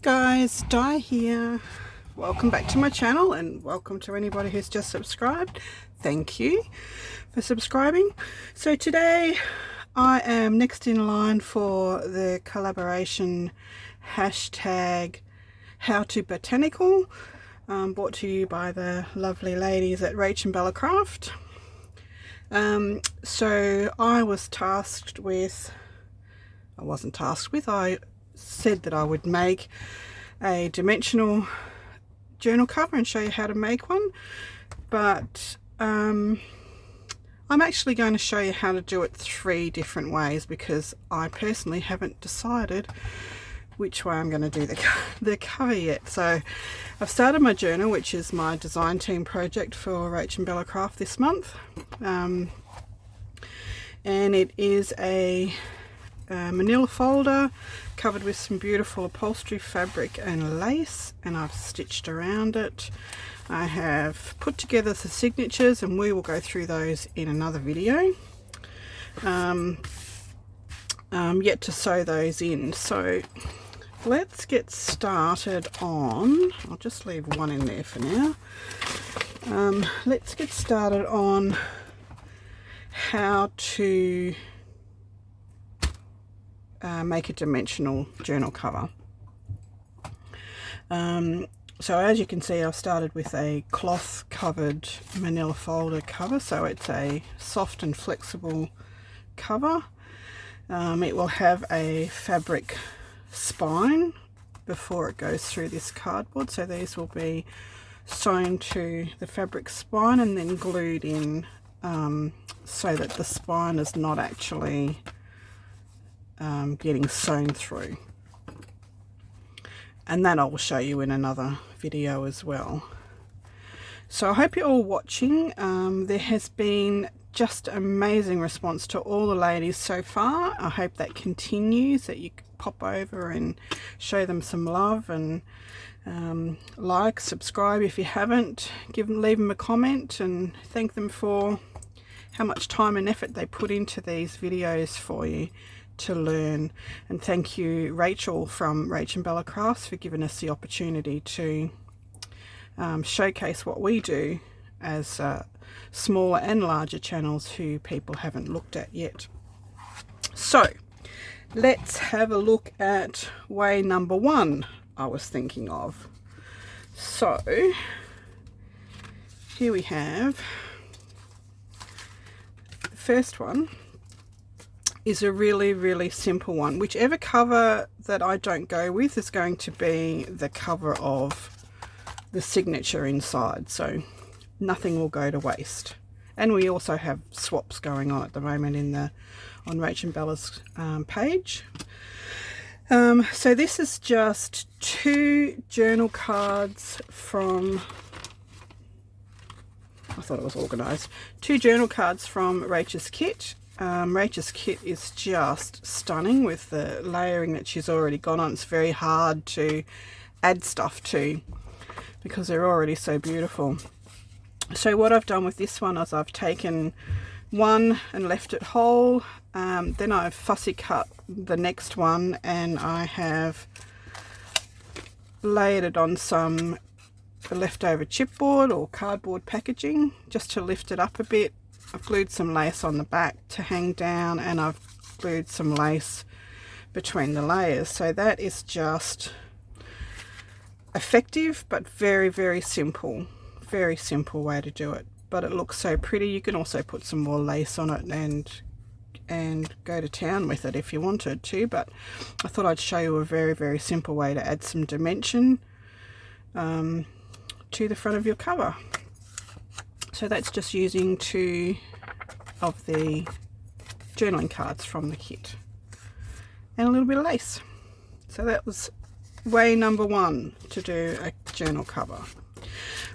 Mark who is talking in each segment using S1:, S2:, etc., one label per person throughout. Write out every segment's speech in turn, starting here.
S1: Guys, Di here. Welcome back to my channel and welcome to anybody who's just subscribed. Thank you for subscribing. So today I am next in line for the collaboration hashtag #HowToBotanical, brought to you by the lovely ladies at RachandBella Craft. So I was tasked with, I said that I would make a dimensional journal cover and show you how to make one, but I'm actually going to show you how to do it 3 different ways because I personally haven't decided which way I'm going to do the cover yet. So I've started my journal, which is my design team project for RachandBella Craft this month, and it is a manila folder covered with some beautiful upholstery fabric and lace, and I've stitched around it. I have put together the signatures and we will go through those in another video. Yet to sew those in, so let's get started on, I'll just leave one in there for now. Let's get started on how to make a dimensional journal cover. So as you can see, I've started with a cloth covered manila folder cover, so it's a soft and flexible cover. It will have a fabric spine before it goes through this cardboard, so these will be sewn to the fabric spine and then glued in, so that the spine is not actually getting sewn through, and that I will show you in another video as well. So I hope you're all watching. There has been just amazing response to all the ladies so far. I hope that continues, that you pop over and show them some love and like, subscribe if you haven't, leave them a comment and thank them for how much time and effort they put into these videos for you to learn. And thank you Rachel from RachandBella Crafts for giving us the opportunity to showcase what we do as smaller and larger channels who people haven't looked at yet. So let's have a look at way number 1 I was thinking of. So here we have the first one. Is a really simple one. Whichever cover that I don't go with is going to be the cover of the signature inside, so nothing will go to waste. And we also have swaps going on at the moment on RachandBella's page. So this is just 2 journal cards from, I thought it was organised, 2 journal cards from Rachel's kit. Rachel's kit is just stunning with the layering that she's already got on. It's very hard to add stuff to because they're already so beautiful. So what I've done with this one is I've taken one and left it whole, then I've fussy cut the next one and I have layered it on some leftover chipboard or cardboard packaging just to lift it up a bit. I've glued some lace on the back to hang down and I've glued some lace between the layers. So that is just effective but very simple. Very simple way to do it. But it looks so pretty. You can also put some more lace on it and go to town with it if you wanted to. But I thought I'd show you a very simple way to add some dimension to the front of your cover. So that's just using 2 of the journaling cards from the kit and a little bit of lace. So that was way number 1 to do a journal cover.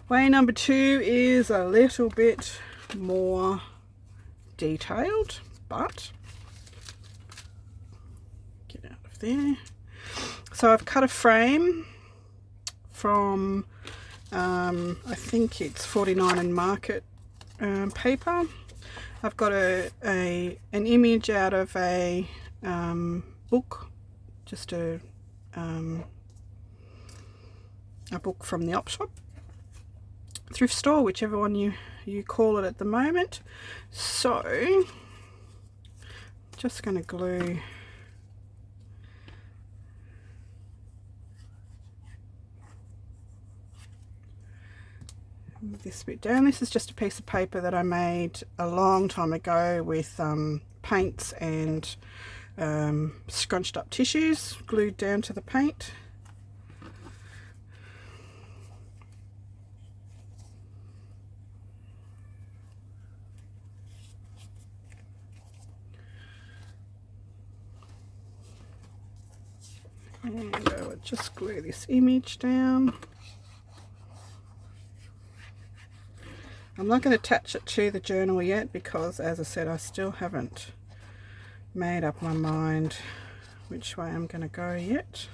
S1: Way number 2 is a little bit more detailed, but get out of there. So I've cut a frame from I think it's 49 and Market paper. I've got an image out of a book, just a a book from the op shop, thrift store, whichever one you call it at the moment. So just going to glue this bit down. This is just a piece of paper that I made a long time ago with paints and scrunched up tissues glued down to the paint. And I would just glue this image down. I'm not going to attach it to the journal yet because, as I said, I still haven't made up my mind which way I'm going to go yet.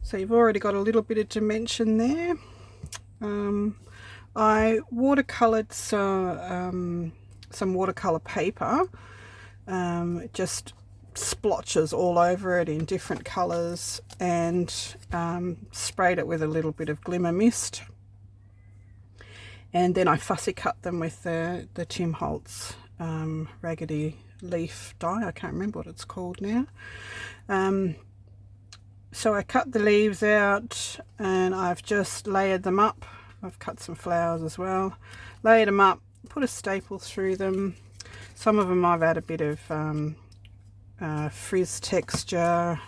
S1: So you've already got a little bit of dimension there. I watercolored some watercolor paper, just splotches all over it in different colors, and sprayed it with a little bit of glimmer mist, and then I fussy cut them with the Tim Holtz raggedy leaf die. I can't remember what it's called now. So I cut the leaves out and I've just layered them up. I've cut some flowers as well, layered them up, put a staple through them. Some of them I've had a bit of frizz texture,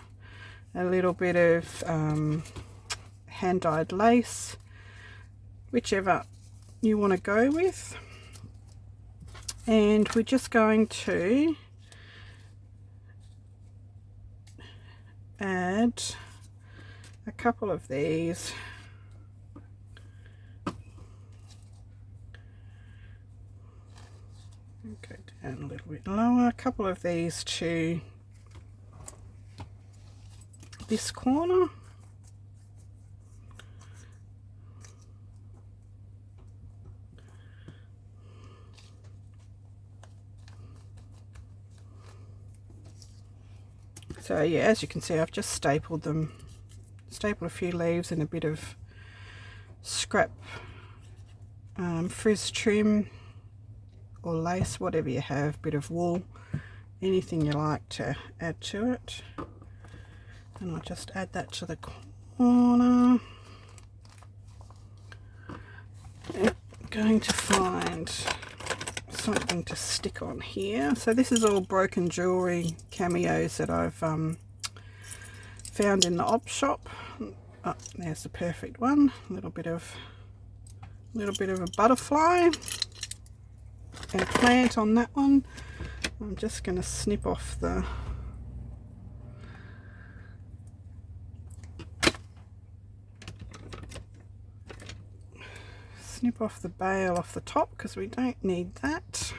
S1: a little bit of hand-dyed lace, whichever you want to go with. And we're just going to add a couple of these. Go down a little bit lower, a couple of these to this corner. So yeah, as you can see, I've just stapled them, stapled a few leaves and a bit of scrap frizz trim or lace, whatever you have, bit of wool, anything you like to add to it. And I'll just add that to the corner. I'm going to find something to stick on here. So this is all broken jewelry cameos that I've found in the op shop. Oh, there's the perfect one. A little bit of a butterfly and plant on that one. I'm just going to snip off the bail off the top because we don't need that.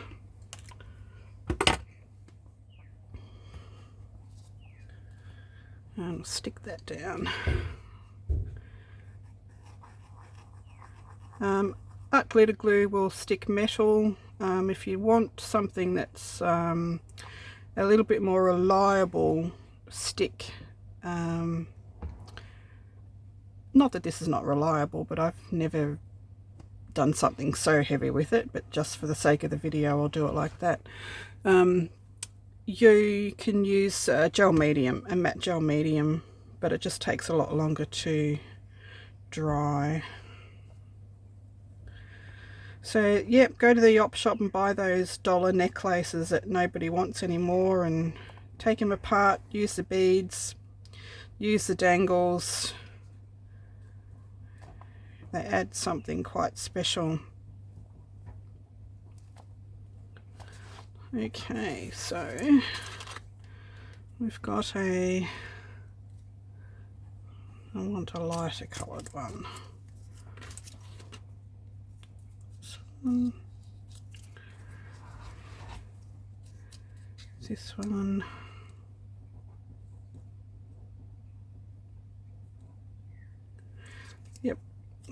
S1: And stick that down. Art glitter glue will stick metal. If you want something that's a little bit more reliable stick, not that this is not reliable, but I've never done something so heavy with it, but just for the sake of the video I'll do it like that. You can use gel medium, a matte gel medium, but it just takes a lot longer to dry. So yep, go to the op shop and buy those dollar necklaces that nobody wants anymore and take them apart, use the beads, use the dangles. They add something quite special. Okay, so we've got I want a lighter coloured one. So, this one. Yep,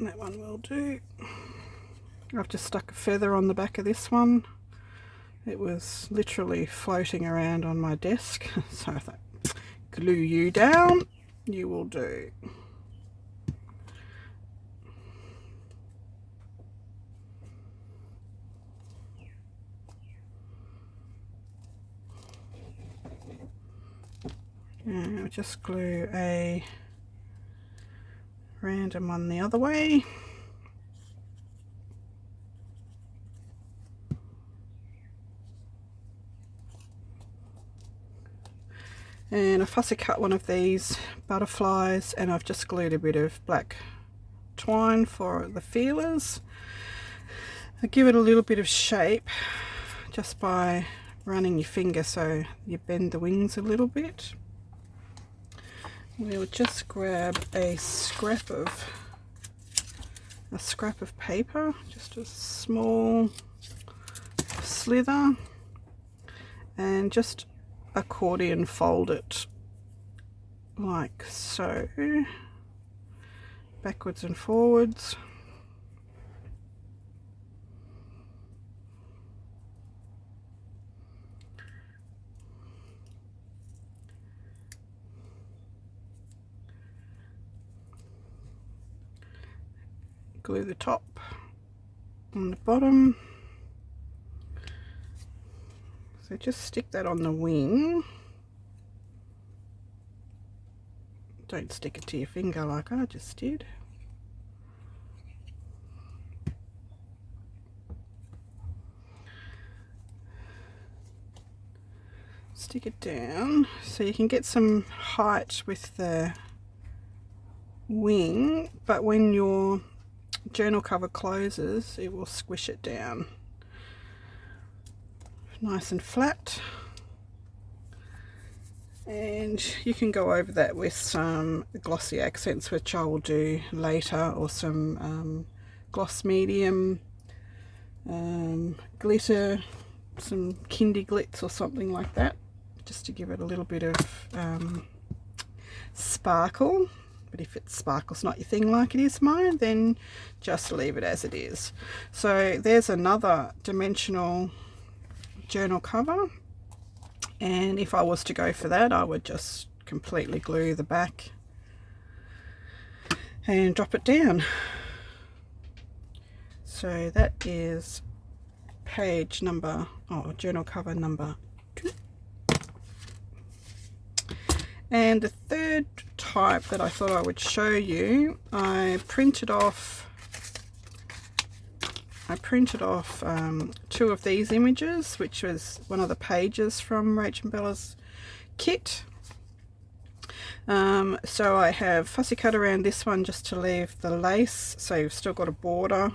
S1: that one will do. I've just stuck a feather on the back of this one. It was literally floating around on my desk, so I thought, glue you down, you will do. And I'll just glue a random one the other way. And I fussy cut one of these butterflies, and I've just glued a bit of black twine for the feelers. I give it a little bit of shape just by running your finger so you bend the wings a little bit. We'll just grab a scrap of paper, just a small slither, and just accordion fold it like so, backwards and forwards. Glue the top and the bottom. So just stick that on the wing. Don't stick it to your finger like I just did. Stick it down so you can get some height with the wing, but when your journal cover closes it will squish it down nice and flat. And you can go over that with some glossy accents, which I will do later, or some gloss medium, glitter, some kindy glitz or something like that, just to give it a little bit of sparkle. But if it sparkles not your thing like it is mine, then just leave it as it is. So there's another dimensional journal cover, and if I was to go for that, I would just completely glue the back and drop it down. So that is page number, journal cover number 2. And the third type that I thought I would show you, I printed off 2 of these images, which was one of the pages from RachandBella's kit. So I have fussy cut around this one just to leave the lace, so you've still got a border,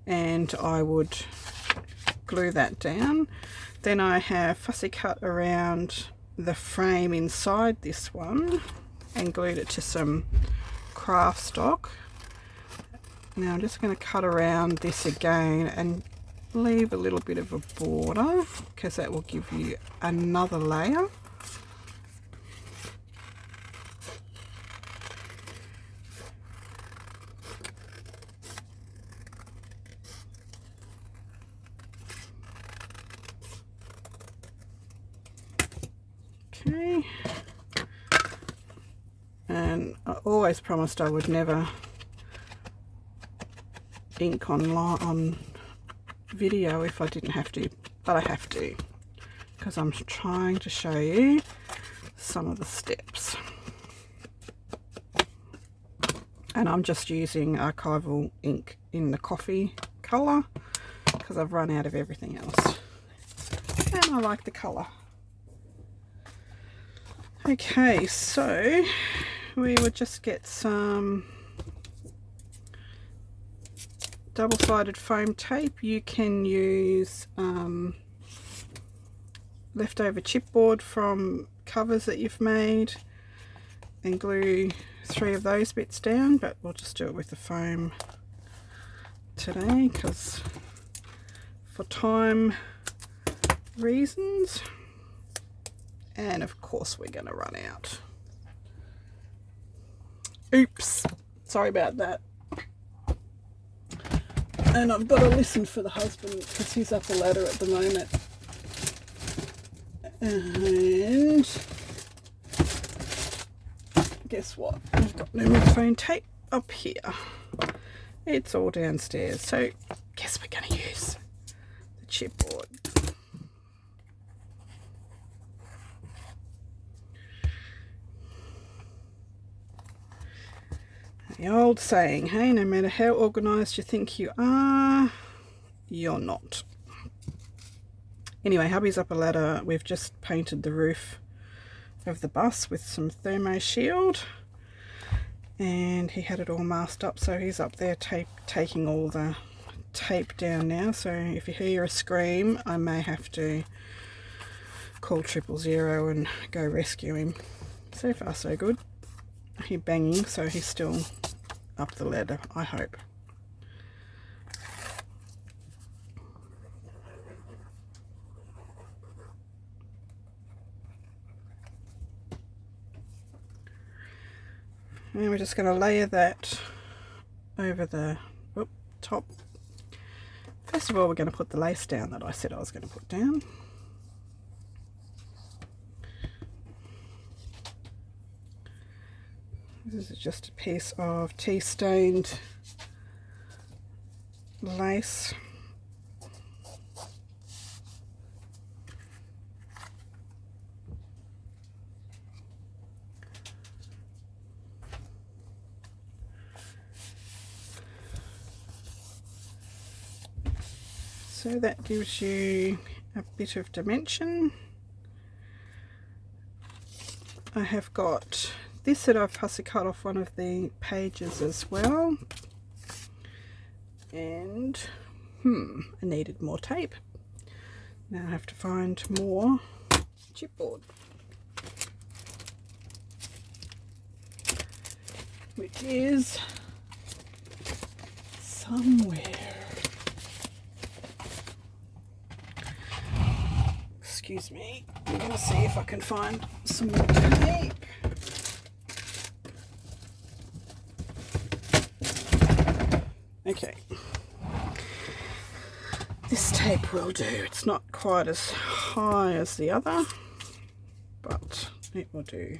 S1: and I would glue that down. Then I have fussy cut around the frame inside this one and glued it to some craft stock. Now I'm just going to cut around this again and leave a little bit of a border, because that will give you another layer. Okay, and I always promised I would never ink on video if I didn't have to, but I have to, because I'm trying to show you some of the steps. And I'm just using archival ink in the coffee colour because I've run out of everything else, and I like the colour. Okay, so we would just get some double-sided foam tape. You can use leftover chipboard from covers that you've made and glue 3 of those bits down, but we'll just do it with the foam today because for time reasons, and of course we're going to run out. Oops, Sorry about that. And I've got to listen for the husband because he's up a ladder at the moment. And guess what? I've got no microphone tape up here. It's all downstairs. So guess we're going to use the chipboard. The old saying, hey, no matter how organised you think you are, you're not. Anyway, hubby's up a ladder. We've just painted the roof of the bus with some thermo shield. And he had it all masked up, so he's up there taking all the tape down now. So if you hear a scream, I may have to call 000 and go rescue him. So far so good. He's banging, so he's still up the ladder, I hope. And we're just going to layer that over the top. First of all, we're going to put the lace down that I said I was going to put down. This is just a piece of tea-stained lace. So that gives you a bit of dimension. I have got this that I've fussy cut off one of the pages as well. And I needed more tape. Now I have to find more chipboard, which is somewhere. Excuse me, I'm going to see if I can find some more tape. Okay, this tape will do. It's not quite as high as the other, but it will do.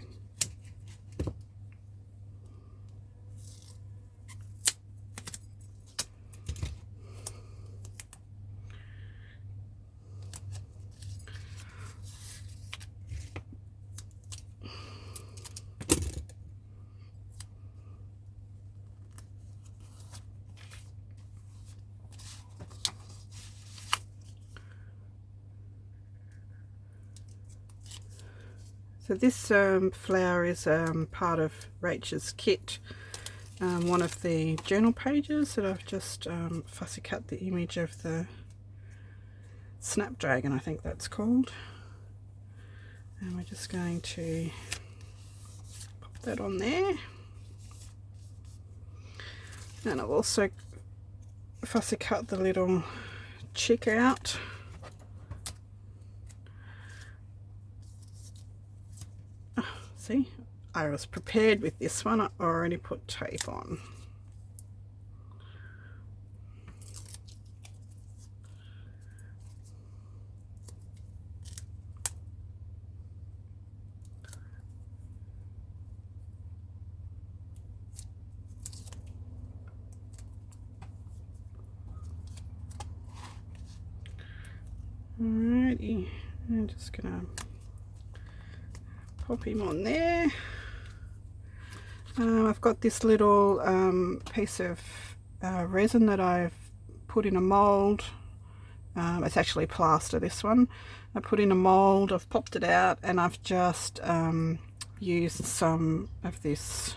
S1: So this flower is part of Rachel's kit, one of the journal pages that I've just fussy cut the image of the snapdragon, I think that's called. And we're just going to pop that on there. And I've also fussy cut the little chick out. See, I was prepared with this one. I already put tape on. Alrighty, I'm just gonna pop him on there. I've got this little piece of resin that I've put in a mould. It's actually plaster, this one. I put in a mould, I've popped it out, and I've just used some of this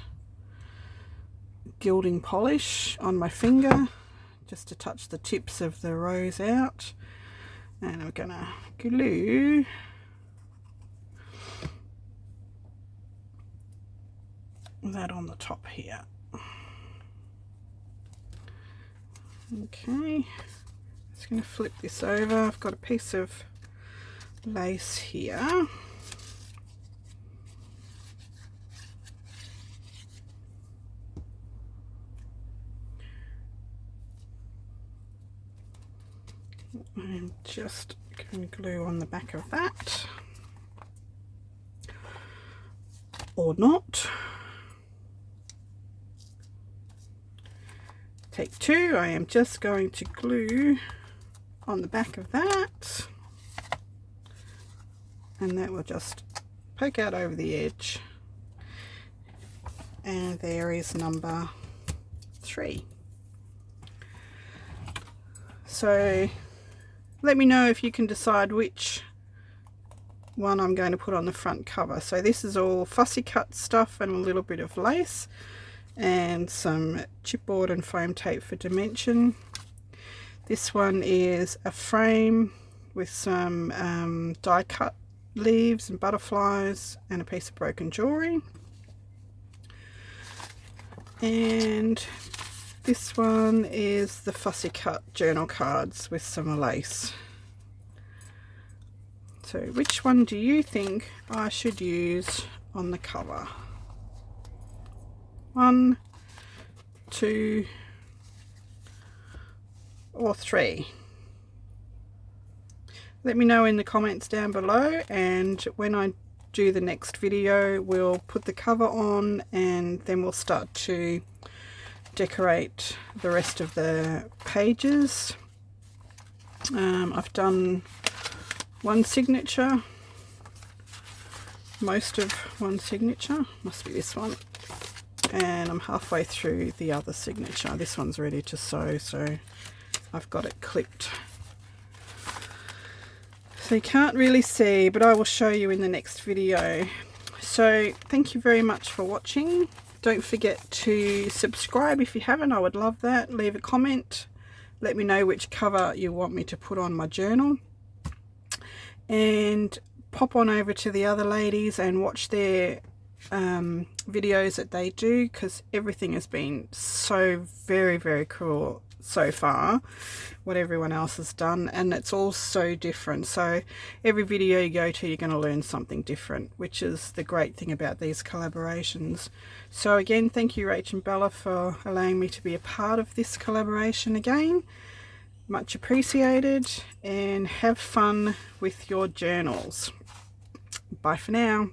S1: gilding polish on my finger just to touch the tips of the rose out. And I'm gonna glue that on the top here. Okay, just going to flip this over. I've got a piece of lace here. I'm just going to glue on the back of that, or not. Take two, I am just going to glue on the back of that, and that will just poke out over the edge. And there is number 3. So let me know if you can decide which one I'm going to put on the front cover. So this is all fussy cut stuff and a little bit of lace and some chipboard and foam tape for dimension. This one is a frame with some die cut leaves and butterflies and a piece of broken jewelry. And this one is the fussy cut journal cards with some lace. So which one do you think I should use on the cover? 1, 2, or 3? Let me know in the comments down below, and when I do the next video we'll put the cover on and then we'll start to decorate the rest of the pages. I've done one signature, most of one signature, must be this one, and I'm halfway through the other signature. This one's ready to sew, so I've got it clipped. So you can't really see, but I will show you in the next video. So thank you very much for watching. Don't forget to subscribe if you haven't, I would love that. Leave a comment, let me know which cover you want me to put on my journal. And pop on over to the other ladies and watch their videos that they do, because everything has been so very cool so far, what everyone else has done, and it's all so different. So every video you go to you're going to learn something different, which is the great thing about these collaborations. So again, thank you RachandBella for allowing me to be a part of this collaboration again. Much appreciated, and have fun with your journals. Bye for now.